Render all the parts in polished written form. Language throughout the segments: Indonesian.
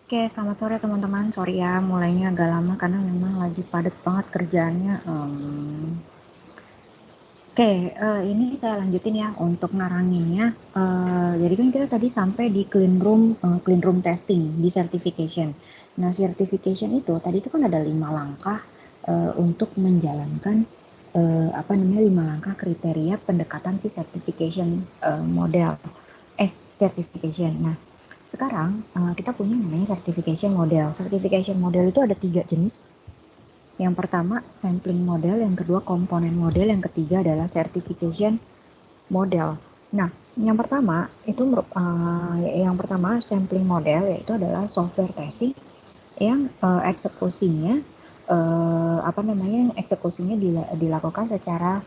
Oke, selamat sore teman-teman. Sorry ya, mulainya agak lama karena memang lagi padat banget kerjaannya. Oke, ini saya lanjutin ya untuk neranginnya. Jadi kan kita tadi sampai di clean room testing, di certification. Nah, certification itu tadi itu kan ada 5 langkah untuk menjalankan 5 langkah kriteria pendekatan si certification model. Certification. Nah, sekarang kita punya namanya certification model. Certification model itu ada 3 jenis. Yang pertama sampling model, yang kedua komponen model, yang ketiga adalah certification model. Nah, yang pertama sampling model yaitu adalah software testing yang eksekusinya dilakukan secara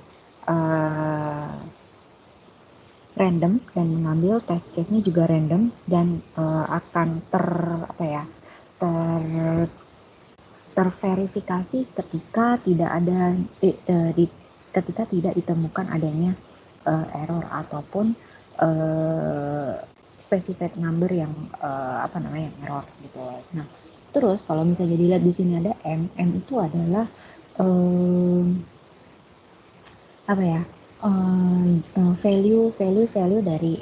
random dan mengambil test case-nya juga random dan akan terverifikasi ketika tidak ditemukan adanya error ataupun specific number yang error gitu. Nah, terus kalau misalnya dilihat di sini ada M itu adalah value dari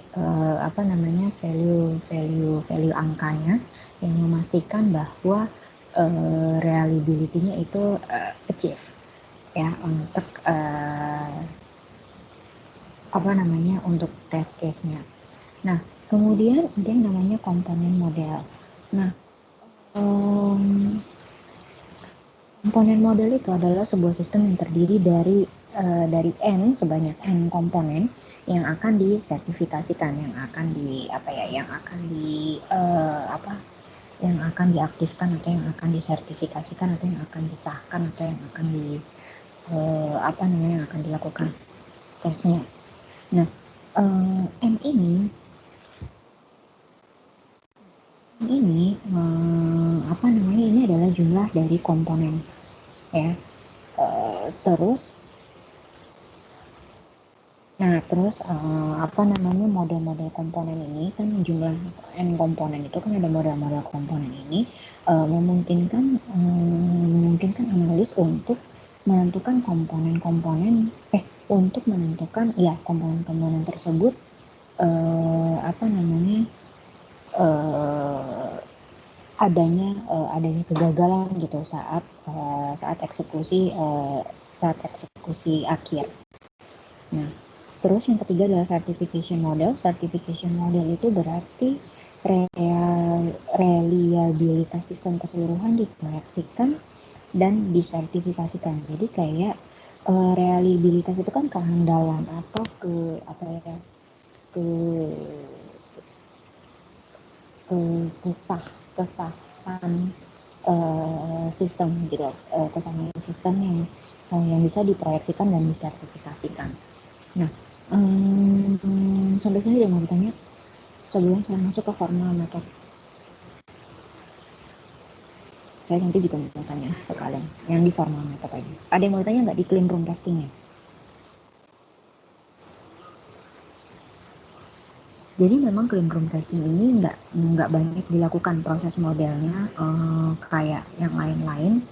value angkanya yang memastikan bahwa reliability-nya itu achieve ya untuk test case-nya. Nah, kemudian ada yang namanya komponen model. Nah, komponen model itu adalah sebuah sistem yang terdiri dari sebanyak n komponen yang akan disertifikasikan, yang akan diaktifkan atau yang akan disertifikasikan atau yang akan disahkan atau yang akan yang akan dilakukan tesnya. Nah, M ini adalah jumlah dari komponen ya. Terus model-model komponen ini kan jumlah n komponen itu kan ada model-model komponen ini memungkinkan analis untuk menentukan komponen-komponen tersebut adanya kegagalan gitu saat eksekusi akhir. Nah, terus yang ketiga adalah certification model. Certification model itu berarti reliabilitas sistem keseluruhan diproyeksikan dan disertifikasikan. Jadi kayak reliabilitas itu kan kehandalan atau kesahan sistem gitu, kesahan sistem yang bisa diproyeksikan dan disertifikasikan. Nah, sampai sini ada mau bertanya sebelum saya masuk ke formal method. Saya nanti juga mau tanya ke kalian yang di formal method aja. Ada yang mau tanya nggak di clean room testingnya? Jadi memang clean room testing ini nggak banyak dilakukan proses modelnya kayak yang lain-lain.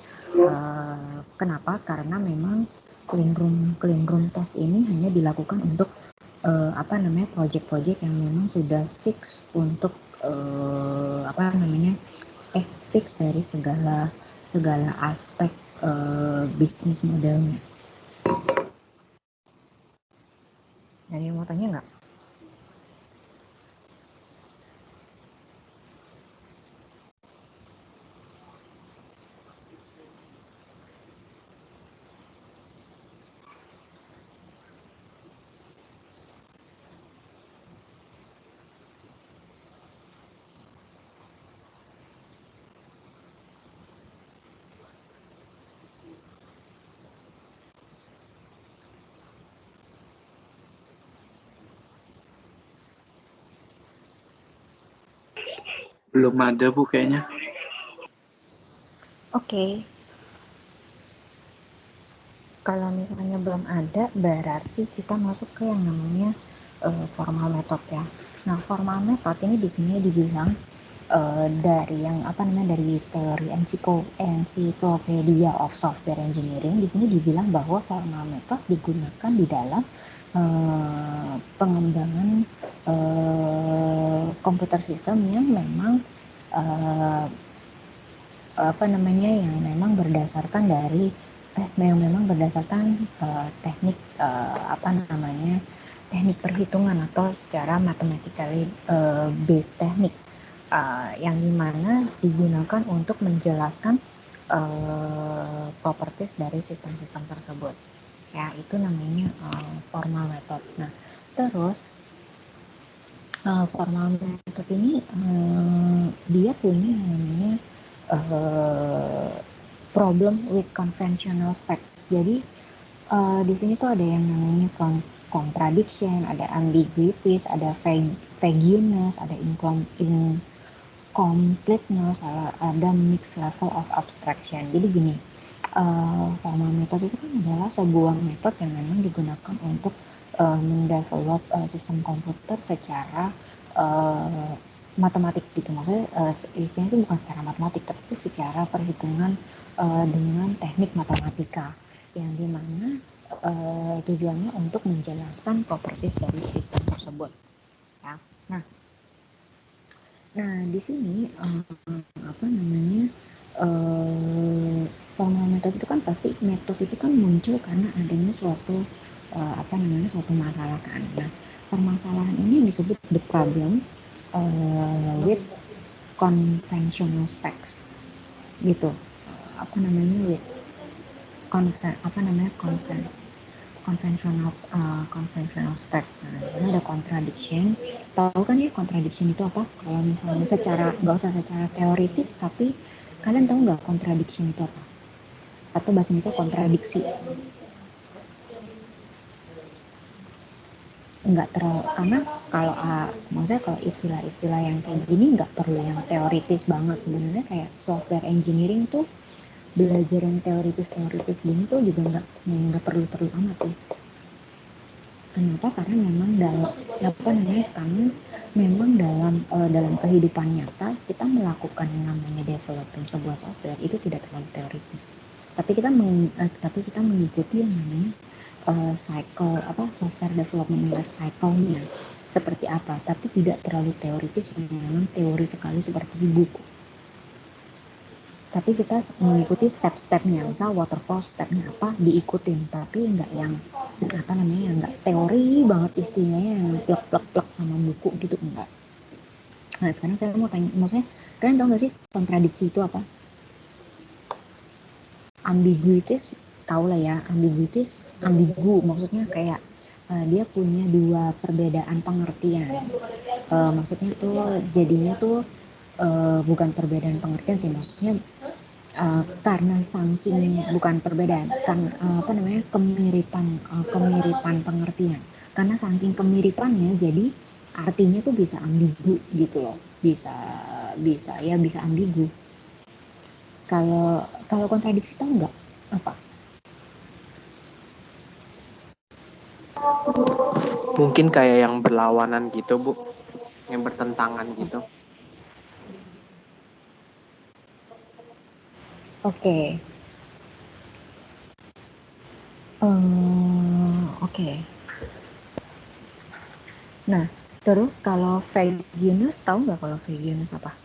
Kenapa? Karena memang clean room test ini hanya dilakukan untuk project-project yang memang sudah fix untuk fix dari segala aspek bisnis modelnya. Ada yang mau tanya nggak? Belum ada Bu kayaknya. Oke. Kalau misalnya belum ada, berarti kita masuk ke yang namanya formal method ya. Nah, formal method ini di sini dibilang dari yang dari teori Encyclopedia of Software Engineering. Di sini dibilang bahwa formal method digunakan di dalam pengembangan komputer sistem yang memang yang memang berdasarkan teknik teknik perhitungan atau secara mathematically based teknik yang dimana digunakan untuk menjelaskan properties dari sistem-sistem tersebut. Ya, itu namanya formal method. Nah, terus formal method ini dia punya namanya problem with conventional spec. Jadi di sini tuh ada yang namanya contradiction, ada ambiguities, ada vagueness, ada incompleteness, ada mixed level of abstraction. Jadi gini, formal method itu kan adalah sebuah metode yang memang digunakan untuk mendevelop sistem komputer secara matematik gitu. Maksudnya istilahnya itu bukan secara matematik, tapi secara perhitungan dengan teknik matematika yang dimana tujuannya untuk menjelaskan properties dari sistem tersebut. Ya. Nah di sini formal method itu kan pasti metode itu kan muncul karena adanya suatu suatu masalah kan. Nah permasalahan ini disebut the problem with conventional specs gitu. With conventional spec. Nah, di sini ada contradiction. Tahu kan ya contradiction itu apa? Kalau misalnya nggak usah secara teoritis, tapi kalian tahu nggak contradiction itu apa? Atau bahasa Indonesia kontradiksi? Nggak terlalu, karena kalau istilah-istilah yang kayak gini nggak perlu yang teoritis banget sebenarnya. Kayak software engineering tuh belajar yang teoritis gini tuh juga nggak perlu amat sih. Kenapa? Karena memang dalam kehidupan nyata kita melakukan yang namanya developing sebuah software itu tidak terlalu teoritis. Tapi kita mengikuti yang namanya software development life cycle-nya seperti apa, tapi tidak terlalu teoritis yang memang teori sekali seperti di buku. Tapi kita mengikuti step-stepnya, misal waterfall stepnya apa diikutin, tapi nggak yang nggak teori banget istilahnya yang plek sama buku gitu, enggak. Nah sekarang saya mau tanya, maksudnya kalian tahu nggak sih kontradiksi itu apa? Ambiguities tahu lah ya, ambigu maksudnya kayak dia punya dua perbedaan pengertian. Maksudnya tuh jadinya tuh bukan perbedaan pengertian sih, maksudnya karena saking bukan perbedaan kan kemiripan pengertian, karena saking kemiripannya jadi artinya tuh bisa ambigu gitu loh, bisa ambigu. Kalau kontradiksi tahu nggak apa? Mungkin kayak yang berlawanan gitu, Bu, yang bertentangan gitu. Oke. Nah, terus kalau vagueness, tahu nggak kalau vagueness apa?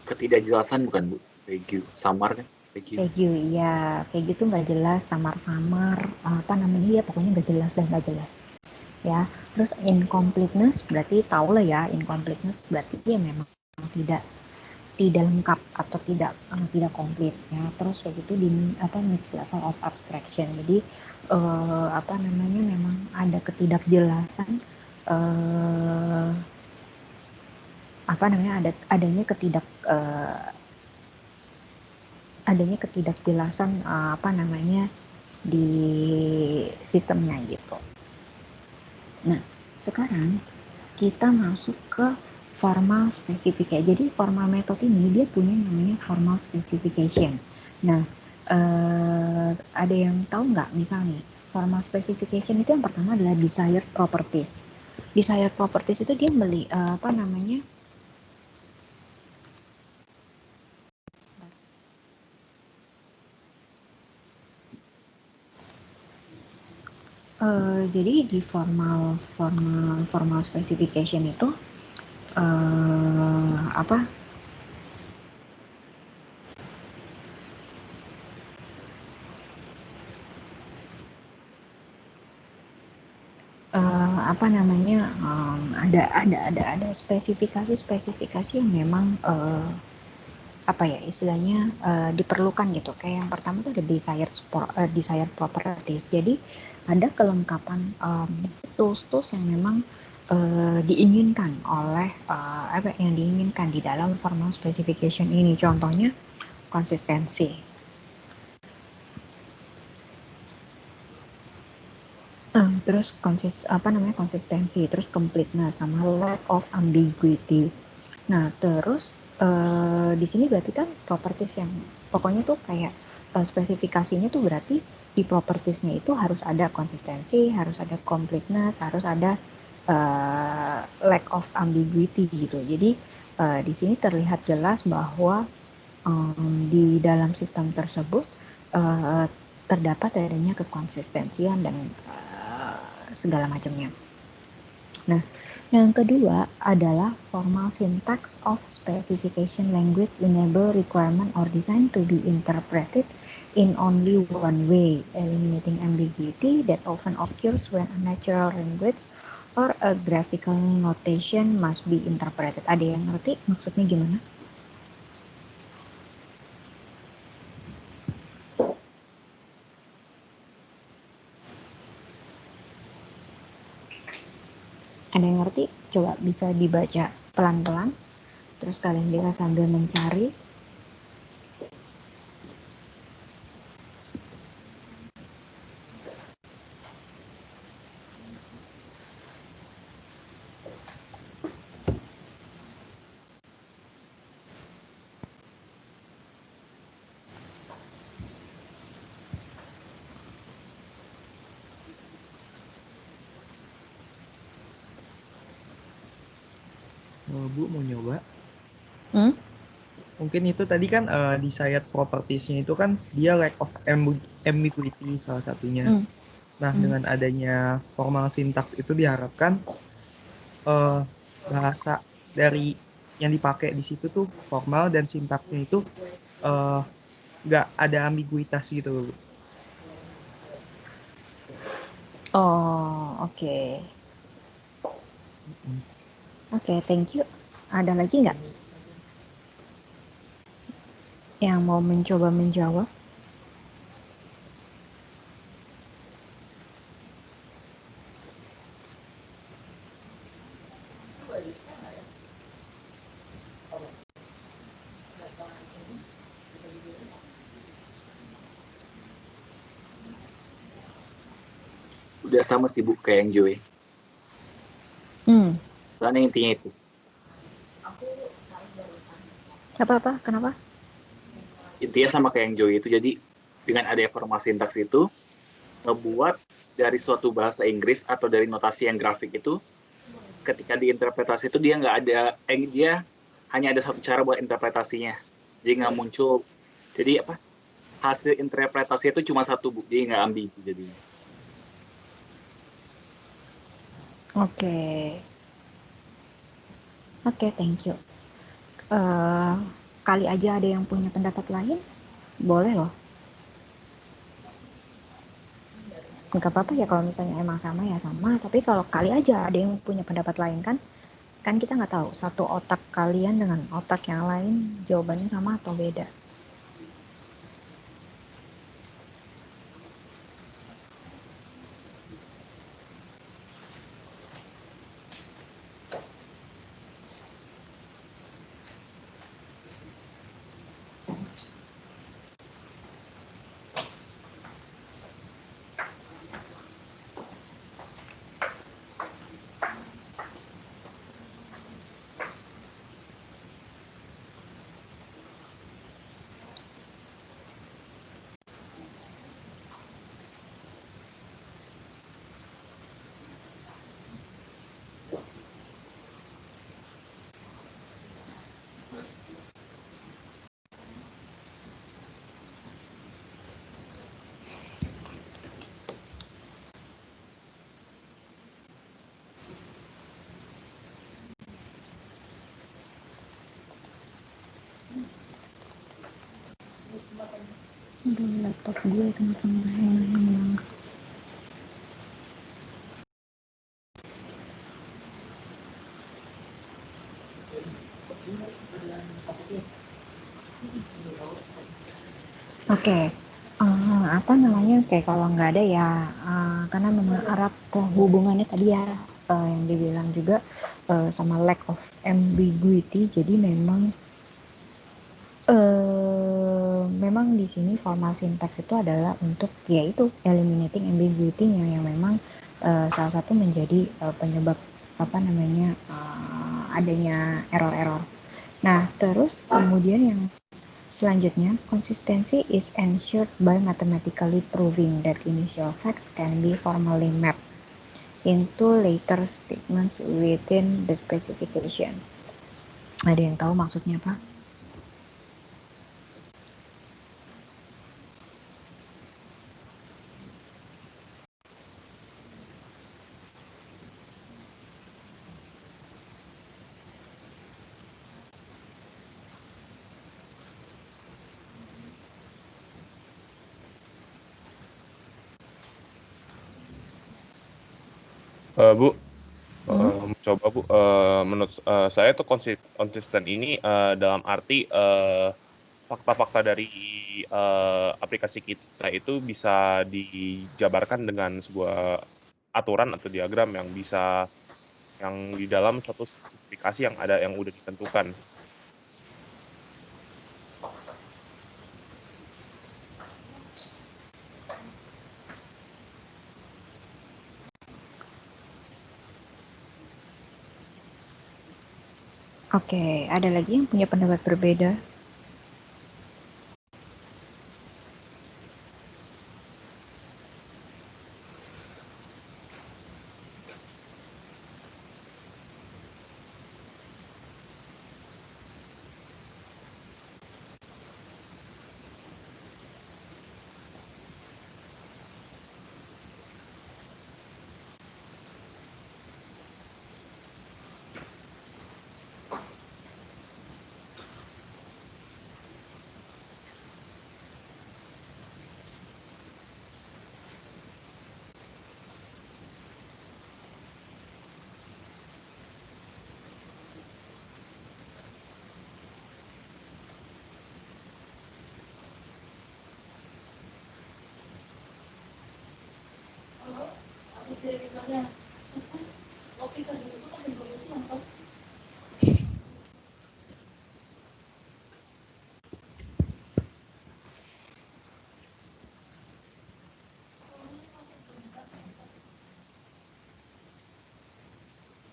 Ketidakjelasan bukan, Bu? Vague, samar kan? Vague, iya. Vague itu nggak jelas, samar-samar, ya pokoknya nggak jelas dan nggak jelas. Ya, terus incompleteness berarti tahu lah ya, incompleteness berarti ya memang tidak lengkap atau tidak komplit ya. Terus kayak gitu di mixed level of abstraction. Jadi memang ada ketidakjelasan adanya ketidakjelasan di sistemnya gitu. Nah, sekarang kita masuk ke formal specification. Jadi formal method ini dia punya namanya formal specification. Nah, ada yang tahu nggak misalnya Formal specification itu yang pertama adalah desired properties. Desired properties itu dia apa namanya? Jadi di formal specification itu apa? Apa namanya? Ada spesifikasi yang memang apa ya istilahnya diperlukan gitu. Kayak yang pertama itu ada desired properties. Jadi ada kelengkapan tools yang memang diinginkan oleh apa yang diinginkan di dalam formal specification ini. Contohnya konsistensi. Terus konsistensi, terus completeness sama lack of ambiguity. Nah, terus di sini berarti kan properties yang pokoknya tuh kayak spesifikasinya tuh berarti di propertiesnya itu harus ada konsistensi, harus ada completeness, harus ada lack of ambiguity gitu. Jadi di sini terlihat jelas bahwa di dalam sistem tersebut terdapat adanya kekonsistensian dan segala macamnya. Nah, yang kedua adalah formal syntax of specification language enable requirement or design to be interpreted in only one way, eliminating ambiguity that often occurs when a natural language or a graphical notation must be interpreted. Ada yang ngerti maksudnya gimana? Ada yang ngerti? Coba bisa dibaca pelan-pelan. Terus kalian bisa sambil mencari. Bu mau nyoba? Mungkin itu tadi kan desired properties-nya itu kan dia lack of ambiguity salah satunya. Nah, dengan adanya formal syntax itu diharapkan bahasa dari yang dipakai di situ tuh formal dan sintaksnya itu nggak ada ambiguitas gitu. Oh, oke. Oke, thank you. Ada lagi nggak yang mau mencoba menjawab? Udah sama sih Bu kayak yang Joey. Karena intinya itu. Apa? Kenapa? Intinya sama kayak yang Joey itu. Jadi dengan ada formal sintaks itu ngebuat dari suatu bahasa Inggris atau dari notasi yang grafik itu ketika diinterpretasi itu dia nggak ada dia hanya ada satu cara buat interpretasinya. Jadi nggak muncul. Jadi apa? Hasil interpretasi itu cuma satu Bu. Jadi nggak ambigu jadinya. Oke, thank you. Kali aja ada yang punya pendapat lain, boleh loh. Nggak apa-apa ya kalau misalnya emang sama ya sama, tapi kalau kali aja ada yang punya pendapat lain kan kita nggak tahu satu otak kalian dengan otak yang lain jawabannya sama atau beda. Aduh, laptop gue kenapa ngehang. Oke, apa namanya, kayak kalau nggak ada ya, karena memang erat hubungannya tadi ya, yang dibilang juga sama lack of ambiguity, jadi memang di sini formal syntax itu adalah untuk yaitu eliminating ambiguity-nya yang memang salah satu menjadi penyebab apa namanya adanya error-error. Nah, terus kemudian yang selanjutnya, consistency is ensured by mathematically proving that initial facts can be formally mapped into later statements within the specification. Ada yang tahu maksudnya apa? Bu, coba Bu, menurut saya tuh konsisten ini dalam arti fakta-fakta dari aplikasi kita itu bisa dijabarkan dengan sebuah aturan atau diagram yang di dalam suatu spesifikasi yang udah ditentukan. Oke, ada lagi yang punya pendapat berbeda?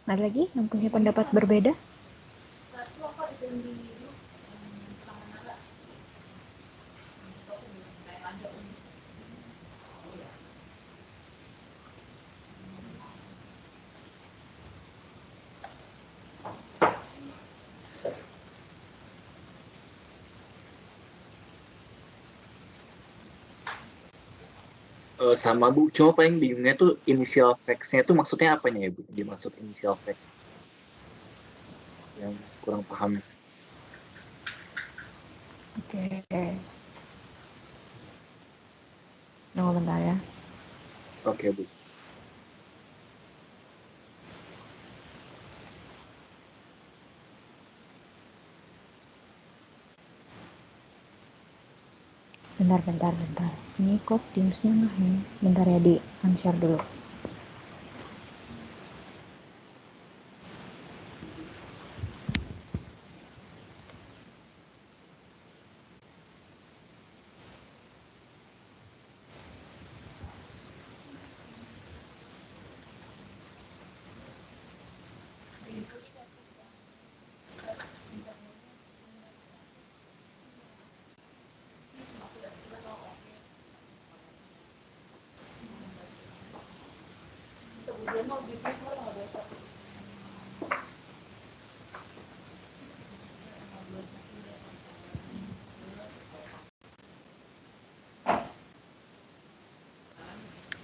Ada lagi yang punya pendapat berbeda? Sama Bu, cuma paling bingungnya tuh initial facts-nya tuh maksudnya apanya ya Bu? Dimaksud initial fact yang kurang paham. Oke. Tunggu bentar ya. Oke Bu. Bentar. Ini kok Teams-nya ngehang. Bentar ya, di unshare dulu.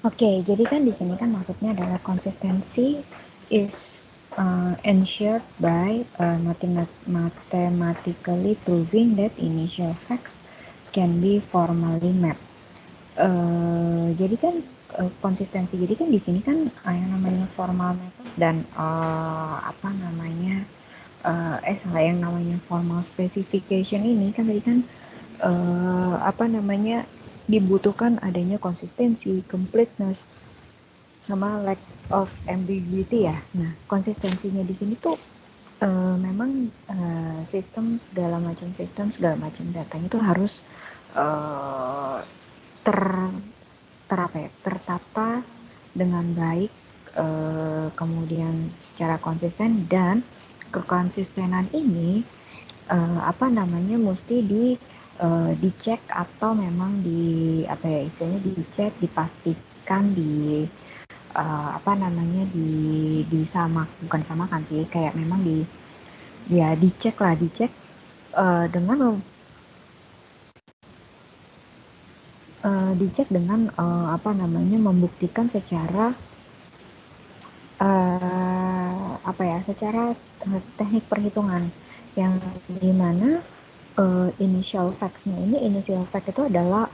Oke, jadi kan di sini kan maksudnya adalah konsistensi is ensured by mathematically proving that initial facts can be formally mapped. Jadi kan konsistensi. Jadi kan di sini kan yang namanya formal method dan apa namanya yang namanya formal specification ini kan tadi kan apa namanya dibutuhkan adanya konsistensi, completeness, sama lack of ambiguity ya. Nah, konsistensinya di sini tuh memang sistem segala macam datanya itu harus tertata dengan baik, kemudian secara konsisten, dan kekonsistenan ini apa namanya mesti dicek atau memang istilahnya dicek, dipastikan, apa namanya bukan samakan sih, kayak memang dicek dengan apa namanya membuktikan secara secara teknik perhitungan, yang dimana initial fact itu adalah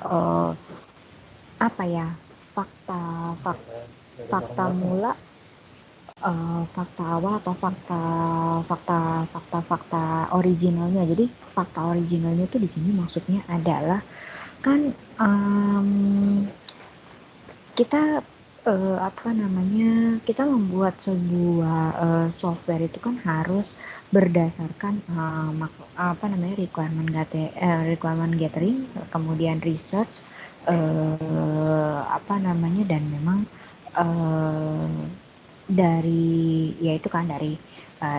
fakta mula, fakta awal atau fakta originalnya. Jadi fakta originalnya itu di sini maksudnya adalah kan kita kita membuat sebuah software itu kan harus berdasarkan requirement gathering, kemudian research, dan memang dari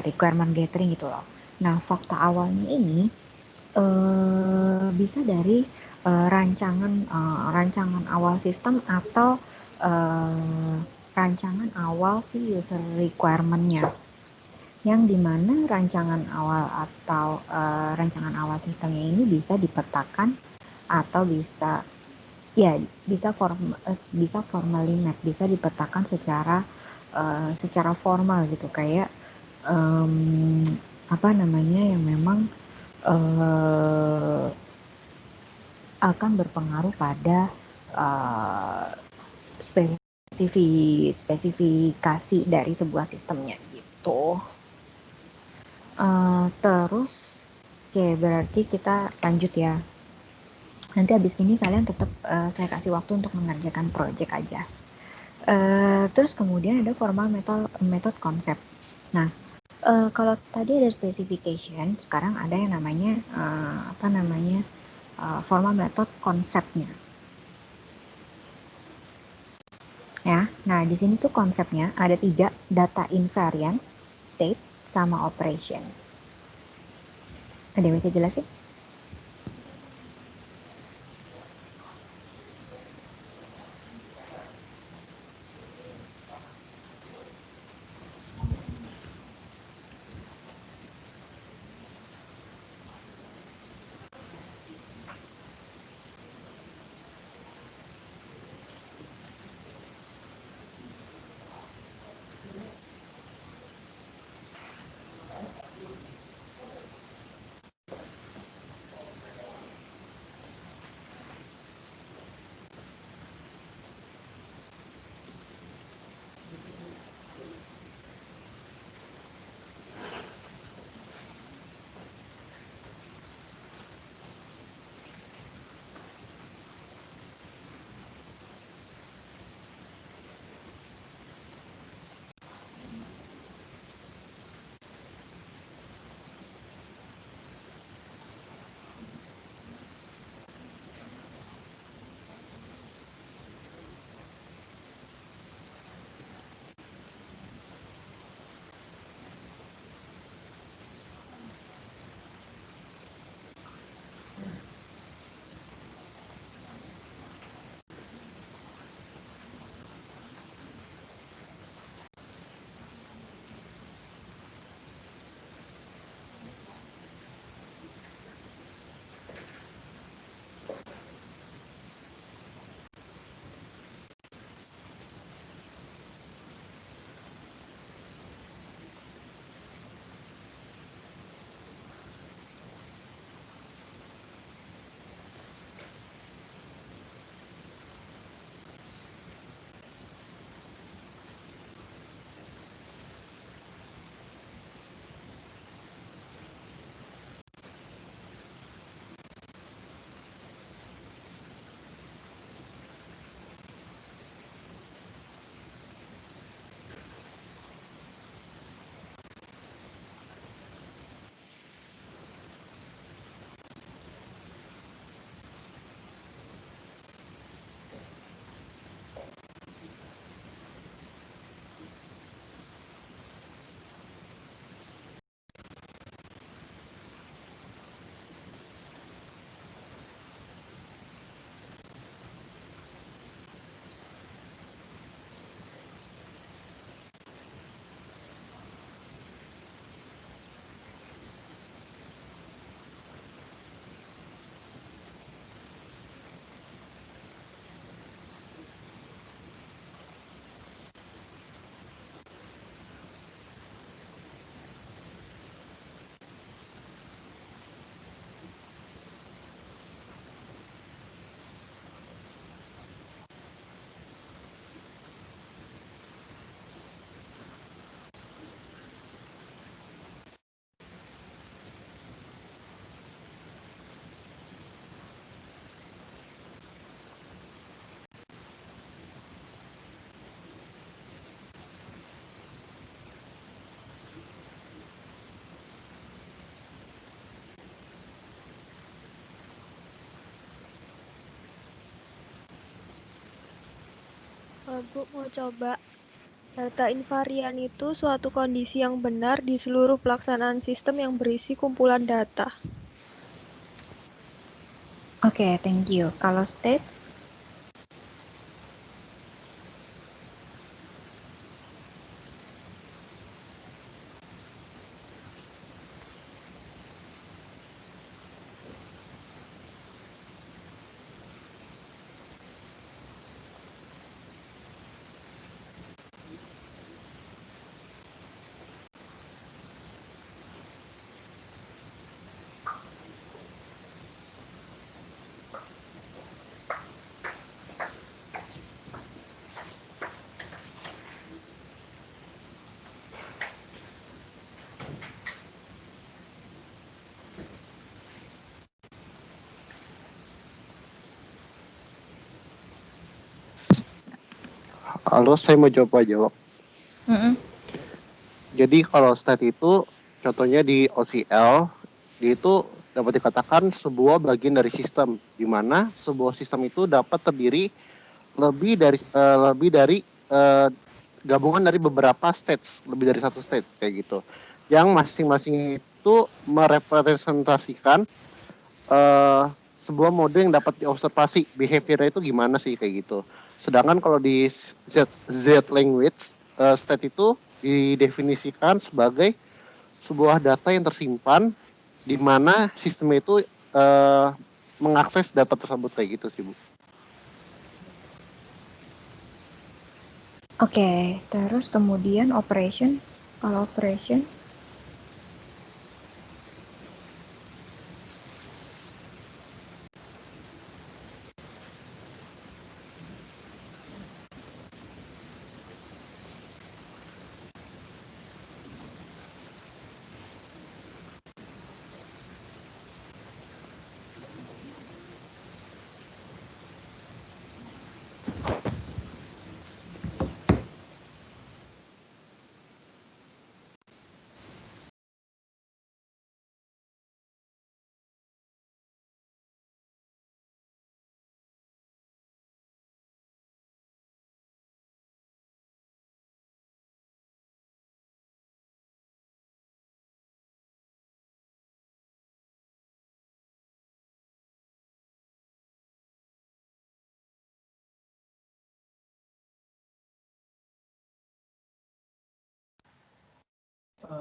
requirement gathering itu loh. Nah, fakta awalnya ini bisa dari rancangan awal sistem atau rancangan awal si user requirement-nya, yang dimana rancangan awal sistemnya ini bisa dipetakan atau bisa formally map, bisa dipetakan secara formal gitu, kayak yang memang akan berpengaruh pada spesifikasi dari sebuah sistemnya gitu. Terus berarti kita lanjut ya. Nanti habis ini kalian tetap saya kasih waktu untuk mengerjakan project aja. Terus kemudian ada formal method konsep. Nah, kalau tadi ada specification, sekarang ada yang namanya formal method konsepnya. Ya, nah di sini tuh konsepnya ada 3, data invariant, state, sama operation. Ada yang bisa jelasin? Bu mau coba. Data invarian itu suatu kondisi yang benar di seluruh pelaksanaan sistem yang berisi kumpulan data. Oke, thank you. Kalau state? Halo, saya mau coba jawab. Jadi kalau state itu contohnya di OCL, itu dapat dikatakan sebuah bagian dari sistem, di mana sebuah sistem itu dapat terdiri lebih dari gabungan dari beberapa states, lebih dari satu state kayak gitu, yang masing-masing itu merepresentasikan sebuah mode yang dapat diobservasi behavior-nya itu gimana sih kayak gitu. Sedangkan kalau di Z language, state itu didefinisikan sebagai sebuah data yang tersimpan di mana sistem itu mengakses data tersebut kayak gitu sih Bu. Oke, terus kemudian operation. Kalau operation,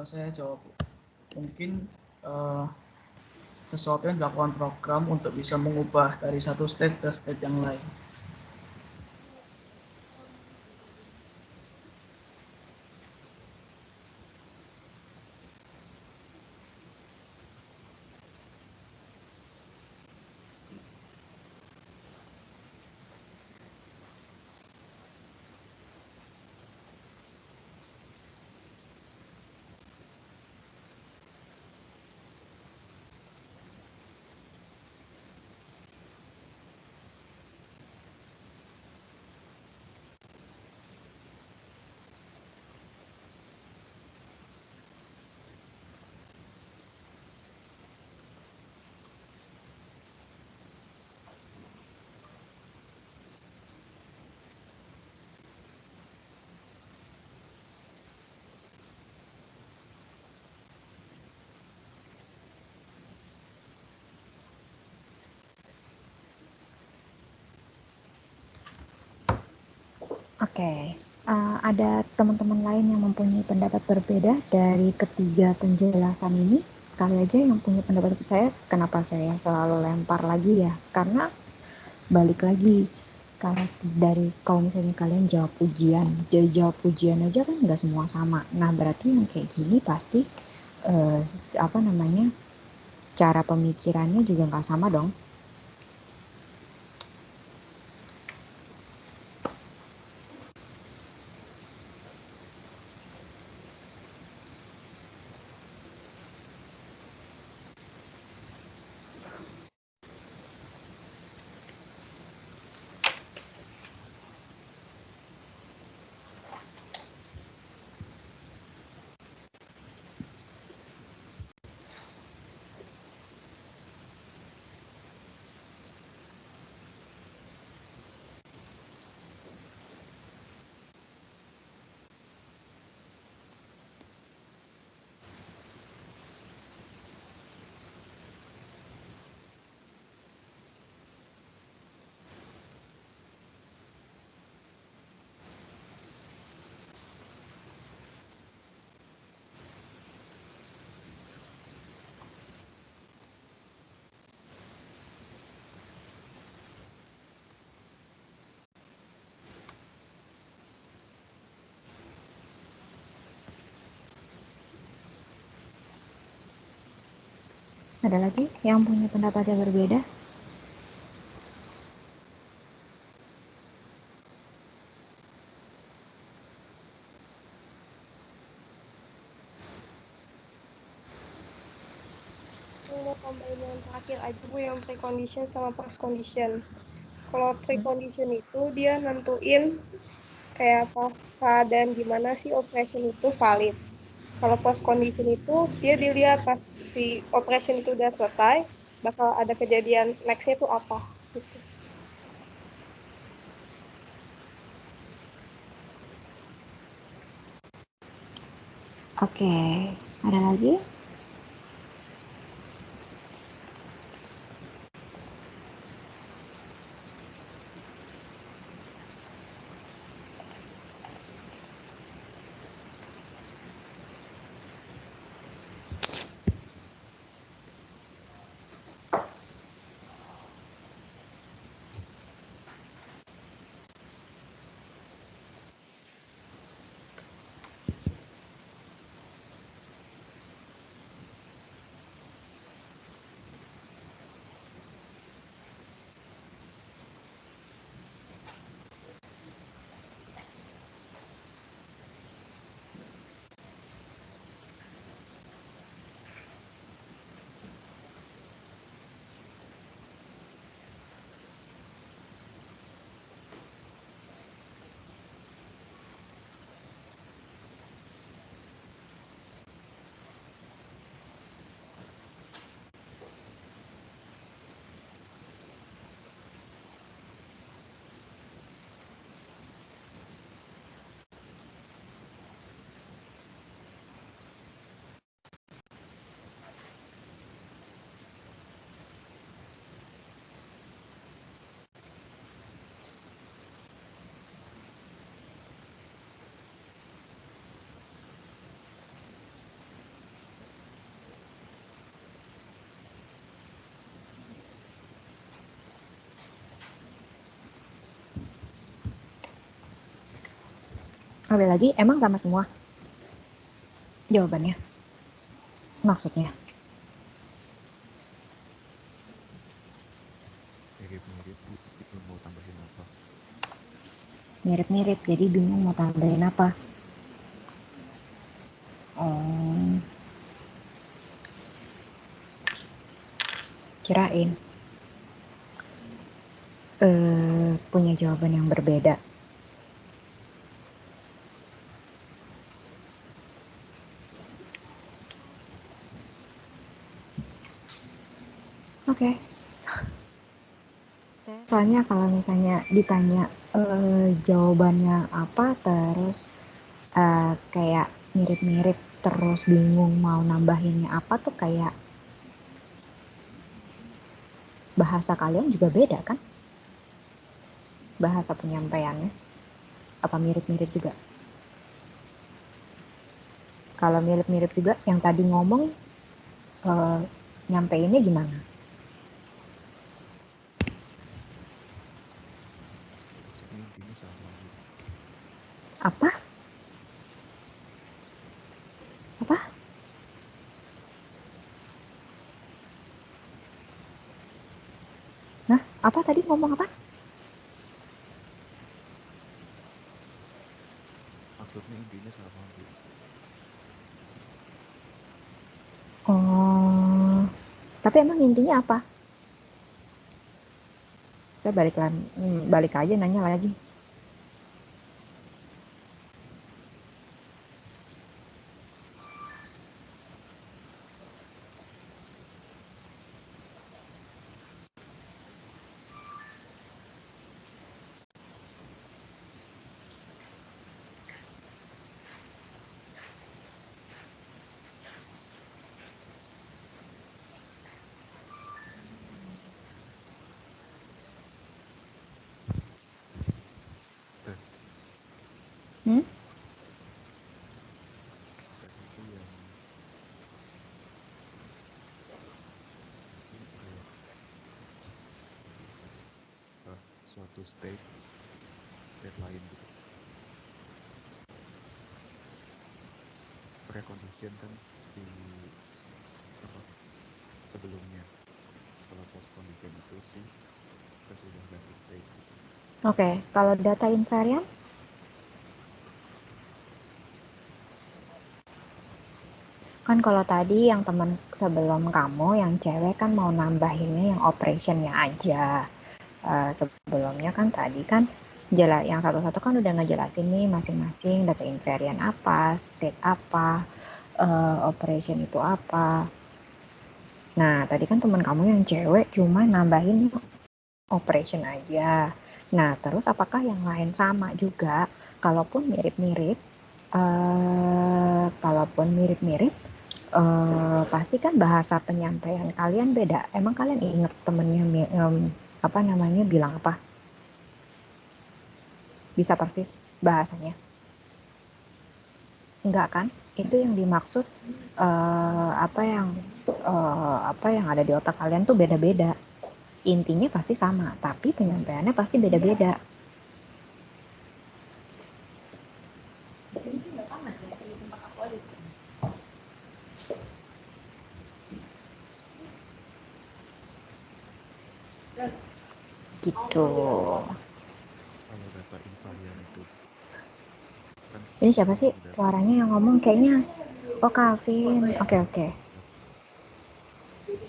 Saya jawab. Mungkin sesuatu yang dilakukan program untuk bisa mengubah dari satu state ke state yang lain. oke. Ada teman-teman lain yang mempunyai pendapat berbeda dari ketiga penjelasan ini? Kali aja yang punya pendapat saya, kenapa saya selalu lempar lagi ya? Karena balik lagi, karena kalau misalnya kalian jawab ujian, jadi jawab ujian aja kan nggak semua sama. Nah berarti yang kayak gini pasti cara pemikirannya juga nggak sama dong. Ada lagi yang punya pendapat yang berbeda? Mau tambahin yang terakhir aja Bu, yang precondition sama post condition. Kalau precondition itu dia nentuin kayak pas keadaan gimana sih operation itu valid. Kalau post condition itu dia dilihat pas si operation itu udah selesai, bakal ada kejadian nextnya itu apa gitu. Oke, ada lagi? Ada lagi? Emang sama semua jawabannya? Maksudnya? Mirip-mirip Bu, bingung mau tambahin apa. Mirip-mirip, jadi bingung mau tambahin apa. Oh, kirain punya jawaban yang berbeda. Oke. Soalnya kalau misalnya ditanya jawabannya apa, terus kayak mirip-mirip, terus bingung mau nambahinnya apa tuh kayak bahasa kalian juga beda kan? Bahasa penyampaiannya. Apa mirip-mirip juga? Kalau mirip-mirip juga, yang tadi ngomong nyampeinnya gimana? Maksudnya intinya sama Bu. Apa? Apa? Nah, apa tadi ngomong apa? Maksudnya intinya sama Bu. Oh, tapi emang intinya apa? Saya balik aja nanya lagi. Tes. Hmm? Tadi itu yang mungkin suatu state lain gitu. Precondition kan si apa sebelumnya. Setelah post condition itu sih kita sudah ganti state gitu. Oke, kalau data invariant? Kan kalau tadi yang teman sebelum kamu, yang cewek kan mau nambahinnya yang operationnya aja. Sebelumnya kan tadi kan yang satu-satu kan udah ngejelasin nih masing-masing data invariant apa, state apa, operation itu apa. Nah, tadi kan teman kamu yang cewek cuma nambahin operation aja. Nah, terus apakah yang lain sama juga? Kalaupun mirip-mirip, pasti kan bahasa penyampaian kalian beda. Emang kalian inget temennya bilang apa? Bisa persis bahasanya? Enggak kan? Itu yang dimaksud apa yang ada di otak kalian tuh beda-beda. Intinya pasti sama, tapi penyampaiannya pasti beda-beda. Gitu. Kalau data invariant itu kan Ini siapa sih suaranya yang ngomong kayaknya? Oh, Calvin. Oke.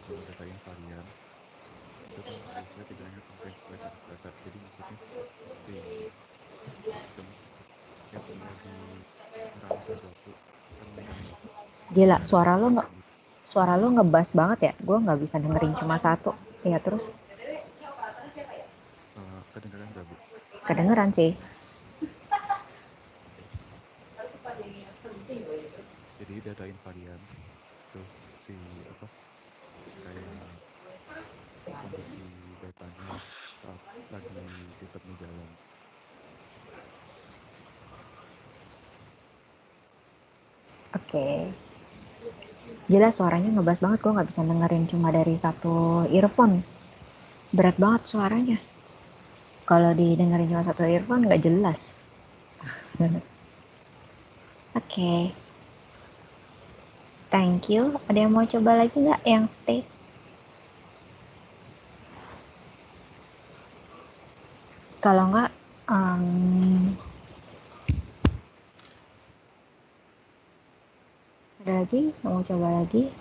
kalau data invariant itu kan biasanya tidak hanya contains batch of data. Jadi maksudnya si sistem ketika menyerang sesuatu kan Gila, mendengarkan suara lo ngebas banget ya. Gue nggak bisa dengerin cuma satu. Ya terus kedengaran nggak Bu? kedengeran sih. Jadi data invariant tuh kayak kondisi datanya saat lagi sistemnya jalan. Oke. Jelas suaranya ngebas banget. Gue nggak bisa dengerin cuma dari satu earphone. Berat banget suaranya. Kalau didengerin cuma satu earphone nggak jelas. Oke. Thank you. Ada yang mau coba lagi nggak yang state? Kalau nggak, ada lagi? Mau coba lagi?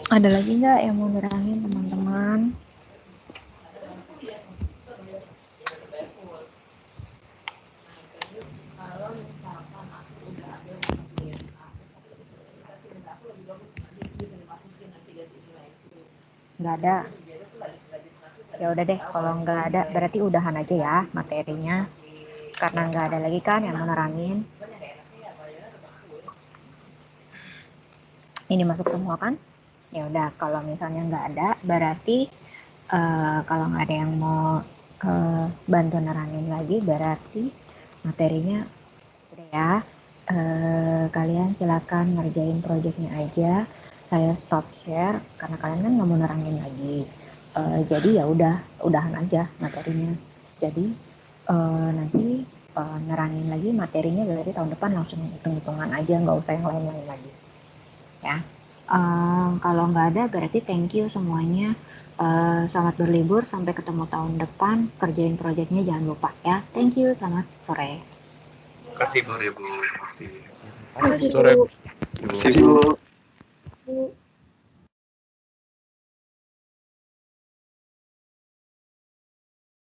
Ada lagi nggak yang mau nerangin teman-teman? Nggak ada. Ya udah deh, kalau nggak ada berarti udahan aja ya materinya. Karena nggak ada lagi kan yang mau nerangin. Ini masuk semua kan? Ya udah, kalau misalnya nggak ada berarti kalau nggak ada yang mau bantu nerangin lagi, berarti materinya udah ya. Kalian silakan ngerjain projectnya aja. Saya stop share karena kalian kan nggak mau nerangin lagi. Jadi ya udahan aja materinya. Jadi nanti nerangin lagi materinya berarti tahun depan langsung hitung-hitungan aja, nggak usah yang lain-lain lagi. Ya. Kalau nggak ada berarti thank you semuanya. Selamat berlibur, sampai ketemu tahun depan. Kerjain projectnya jangan lupa ya. Thank you, selamat sore. Terima kasih, Bu. Terima kasih. Masih Kasih, sore. Bu. Terima kasih, Bu. Bu.